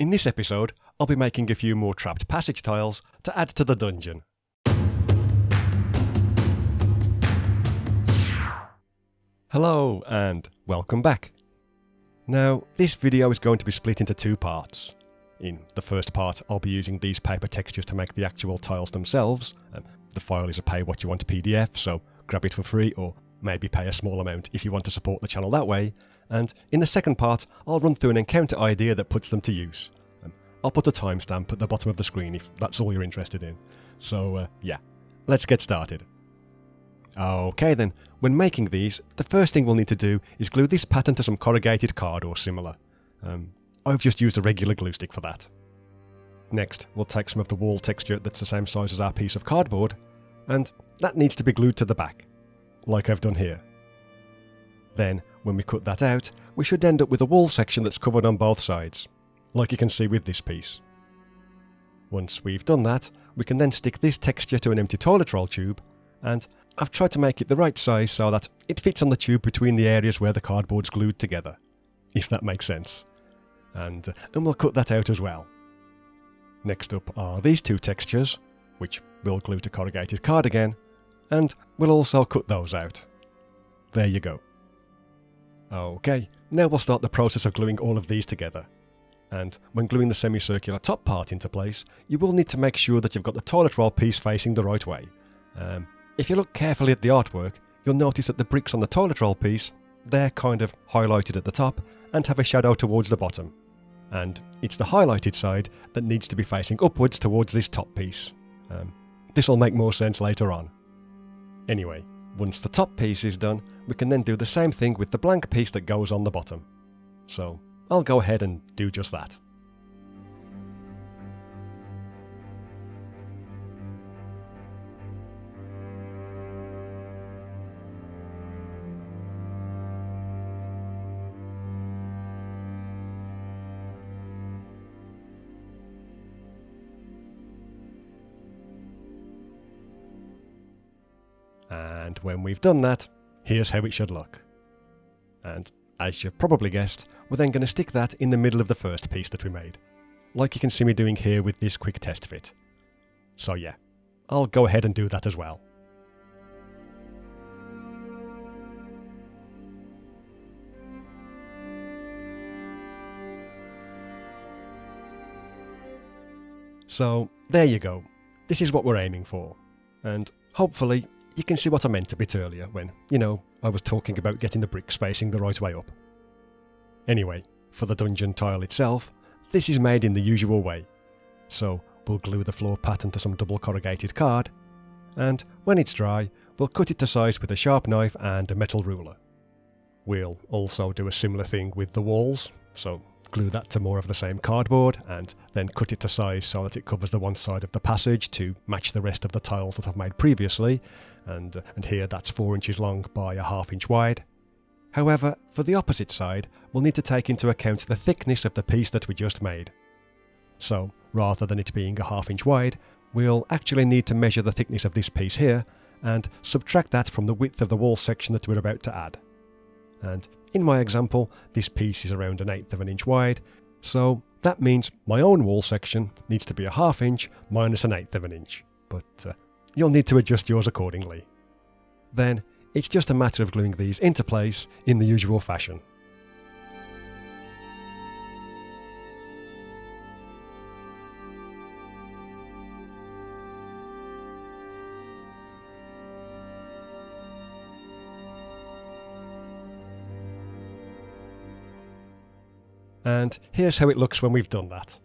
In this episode, I'll be making a few more trapped passage tiles to add to the dungeon. Hello and welcome back. Now, this video is going to be split into two parts. In the first part, I'll be using these paper textures to make the actual tiles themselves. The file is a pay what you want PDF, so grab it for free or maybe pay a small amount if you want to support the channel that way. And in the second part, I'll run through an encounter idea that puts them to use. I'll put a timestamp at the bottom of the screen if that's all you're interested in. So yeah, let's get started. Okay then, when making these, the first thing we'll need to do is glue this pattern to some corrugated card or similar. I've just used a regular glue stick for that. Next, we'll take some of the wall texture that's the same size as our piece of cardboard, and that needs to be glued to the back, like I've done here. Then, when we cut that out, we should end up with a wall section that's covered on both sides, like you can see with this piece. Once we've done that, we can then stick this texture to an empty toilet roll tube, and I've tried to make it the right size so that it fits on the tube between the areas where the cardboard's glued together, if that makes sense. And we'll cut that out as well. Next up are these two textures, which we'll glue to corrugated card again, and we'll also cut those out. There you go. Okay, now we'll start the process of gluing all of these together. And when gluing the semicircular top part into place, you will need to make sure that you've got the toilet roll piece facing the right way. If you look carefully at the artwork, you'll notice that the bricks on the toilet roll piece, they're kind of highlighted at the top and have a shadow towards the bottom. And it's the highlighted side that needs to be facing upwards towards this top piece. This will make more sense later on. Anyway, once the top piece is done, we can then do the same thing with the blank piece that goes on the bottom. So I'll go ahead and do just that. And when we've done that, here's how it should look. And as you've probably guessed, we're then going to stick that in the middle of the first piece that we made, like you can see me doing here with this quick test fit. So yeah, I'll go ahead and do that as well. So there you go, this is what we're aiming for, and hopefully you can see what I meant a bit earlier when, I was talking about getting the bricks facing the right way up. Anyway, for the dungeon tile itself, this is made in the usual way. So we'll glue the floor pattern to some double corrugated card, and when it's dry, we'll cut it to size with a sharp knife and a metal ruler. We'll also do a similar thing with the walls, so glue that to more of the same cardboard and then cut it to size so that it covers the one side of the passage to match the rest of the tiles that I've made previously, and here that's 4 inches long by a ½ inch wide. However, for the opposite side, we'll need to take into account the thickness of the piece that we just made. So, rather than it being a ½ inch wide, we'll actually need to measure the thickness of this piece here and subtract that from the width of the wall section that we're about to add. And in my example, this piece is around 1/8 of an inch wide, so that means my own wall section needs to be a ½ inch minus 1/8 of an inch, but you'll need to adjust yours accordingly. Then, it's just a matter of gluing these into place in the usual fashion. And here's how it looks when we've done that.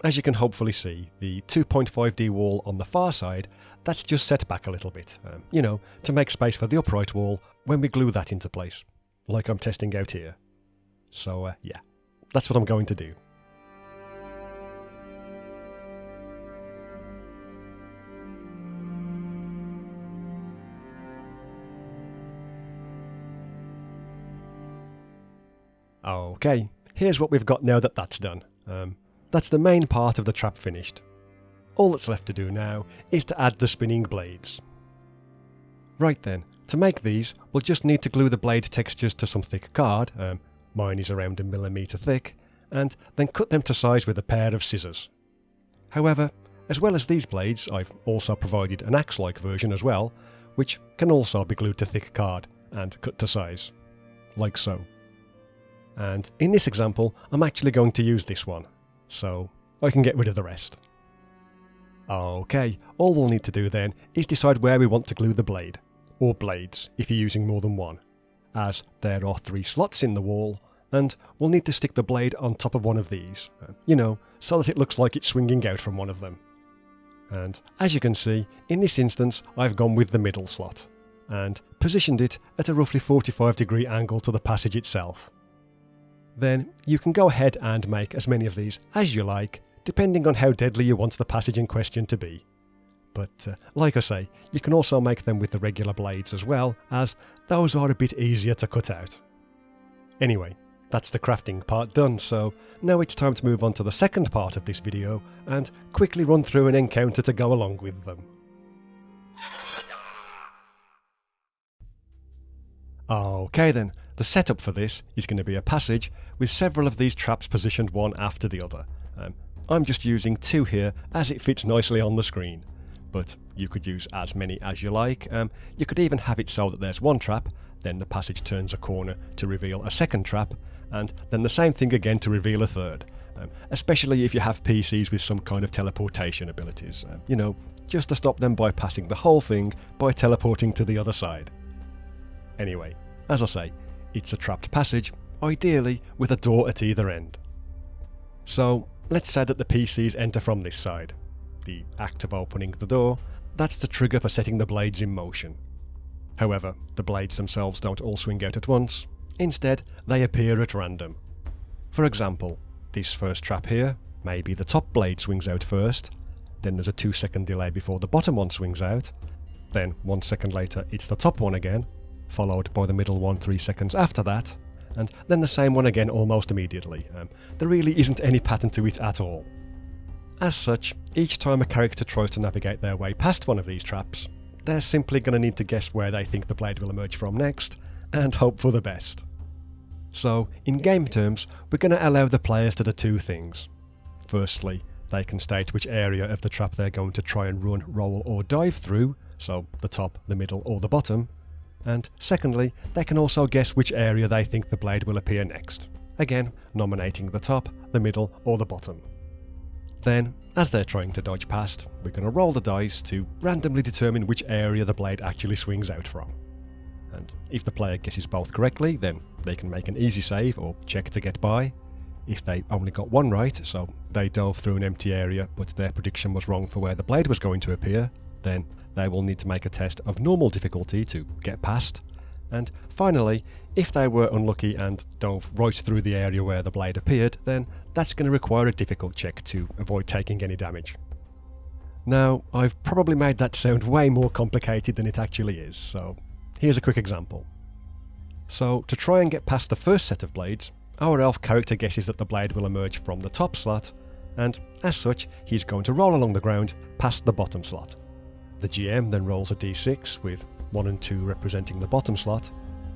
As you can hopefully see, the 2.5D wall on the far side, that's just set back a little bit, to make space for the upright wall when we glue that into place, like I'm testing out here. So yeah, that's what I'm going to do. Okay, here's what we've got now that that's done. That's the main part of the trap finished. All that's left to do now is to add the spinning blades. Right then, to make these, we'll just need to glue the blade textures to some thick card, mine is around 1 millimeter thick, and then cut them to size with a pair of scissors. However, as well as these blades, I've also provided an axe-like version as well, which can also be glued to thick card and cut to size, like so. And in this example, I'm actually going to use this one, so I can get rid of the rest. Okay, all we'll need to do then is decide where we want to glue the blade, or blades if you're using more than one, as there are 3 slots in the wall, and we'll need to stick the blade on top of one of these, so that it looks like it's swinging out from one of them. And as you can see, in this instance I've gone with the middle slot, and positioned it at a roughly 45-degree angle to the passage itself. Then you can go ahead and make as many of these as you like, depending on how deadly you want the passage in question to be. But like I say, you can also make them with the regular blades as well, as those are a bit easier to cut out. Anyway, that's the crafting part done, so now it's time to move on to the second part of this video and quickly run through an encounter to go along with them. Okay then, the setup for this is going to be a passage with several of these traps positioned one after the other. I'm just using 2 here as it fits nicely on the screen, but you could use as many as you like. You could even have it so that there's 1 trap, then the passage turns a corner to reveal a second trap, and then the same thing again to reveal a third, especially if you have PCs with some kind of teleportation abilities, just to stop them bypassing the whole thing by teleporting to the other side. Anyway, as I say, it's a trapped passage, ideally with a door at either end. So let's say that the PCs enter from this side. The act of opening the door, that's the trigger for setting the blades in motion. However, the blades themselves don't all swing out at once, instead they appear at random. For example, this first trap here, maybe the top blade swings out first, then there's a 2-second delay before the bottom one swings out, then 1 second later it's the top one again, followed by the middle one 3 seconds after that, and then the same one again almost immediately. There really isn't any pattern to it at all. As such, each time a character tries to navigate their way past one of these traps, they're simply going to need to guess where they think the blade will emerge from next, and hope for the best. So, in game terms, we're going to allow the players to do 2 things. Firstly, they can state which area of the trap they're going to try and run, roll or dive through, so the top, the middle or the bottom. And secondly, they can also guess which area they think the blade will appear next, again nominating the top, the middle or the bottom. Then, as they're trying to dodge past, we're going to roll the dice to randomly determine which area the blade actually swings out from. And if the player guesses both correctly, then they can make an easy save or check to get by. If they only got one right, so they dove through an empty area but their prediction was wrong for where the blade was going to appear, then they will need to make a test of normal difficulty to get past. And finally, if they were unlucky and dove right through the area where the blade appeared, then that's going to require a difficult check to avoid taking any damage. Now, I've probably made that sound way more complicated than it actually is, so here's a quick example. So, to try and get past the first set of blades, our elf character guesses that the blade will emerge from the top slot, and as such, he's going to roll along the ground past the bottom slot. The GM then rolls a d6 with 1 and 2 representing the bottom slot,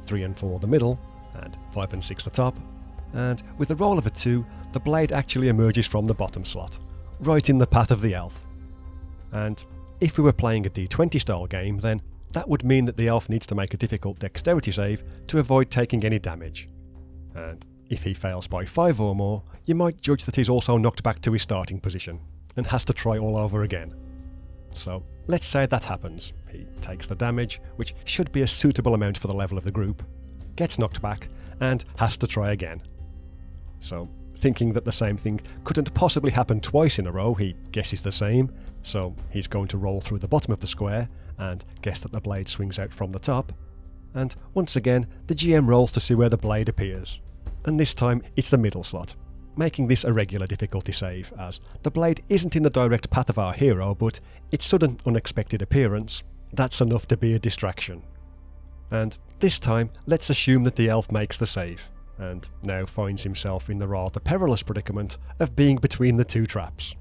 3 and 4 the middle, and 5 and 6 the top, and with a roll of a 2, the blade actually emerges from the bottom slot, right in the path of the elf. And if we were playing a d20 style game, then that would mean that the elf needs to make a difficult dexterity save to avoid taking any damage. And if he fails by 5 or more, you might judge that he's also knocked back to his starting position, and has to try all over again. So, let's say that happens. He takes the damage, which should be a suitable amount for the level of the group, gets knocked back, and has to try again. So, thinking that the same thing couldn't possibly happen twice in a row, he guesses the same, so he's going to roll through the bottom of the square, and guess that the blade swings out from the top, and once again, the GM rolls to see where the blade appears, and this time it's the middle slot, making this a regular difficulty save, as the blade isn't in the direct path of our hero, but its sudden unexpected appearance, that's enough to be a distraction. And this time, let's assume that the elf makes the save, and now finds himself in the rather perilous predicament of being between the 2 traps.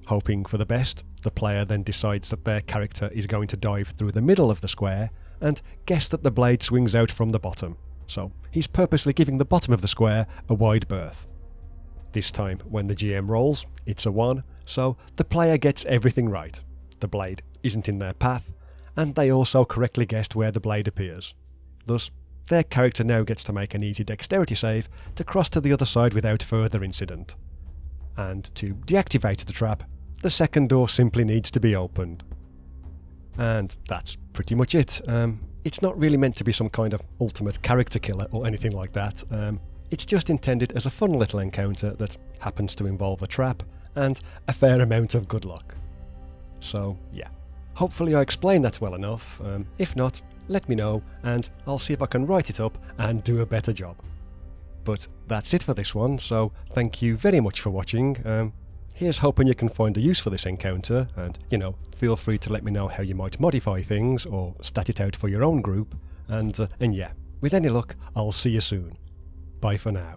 Hoping for the best, the player then decides that their character is going to dive through the middle of the square, and guess that the blade swings out from the bottom, so he's purposely giving the bottom of the square a wide berth. This time, when the GM rolls, it's a 1, so the player gets everything right. The blade isn't in their path, and they also correctly guessed where the blade appears. Thus, their character now gets to make an easy dexterity save to cross to the other side without further incident. And to deactivate the trap, the second door simply needs to be opened. And that's pretty much it. It's not really meant to be some kind of ultimate character killer or anything like that. It's just intended as a fun little encounter that happens to involve a trap and a fair amount of good luck. So yeah, hopefully I explained that well enough. If not, let me know and I'll see if I can write it up and do a better job. But that's it for this one, so thank you very much for watching. Here's hoping you can find a use for this encounter, and feel free to let me know how you might modify things or stat it out for your own group, and yeah, with any luck, I'll see you soon. Bye for now.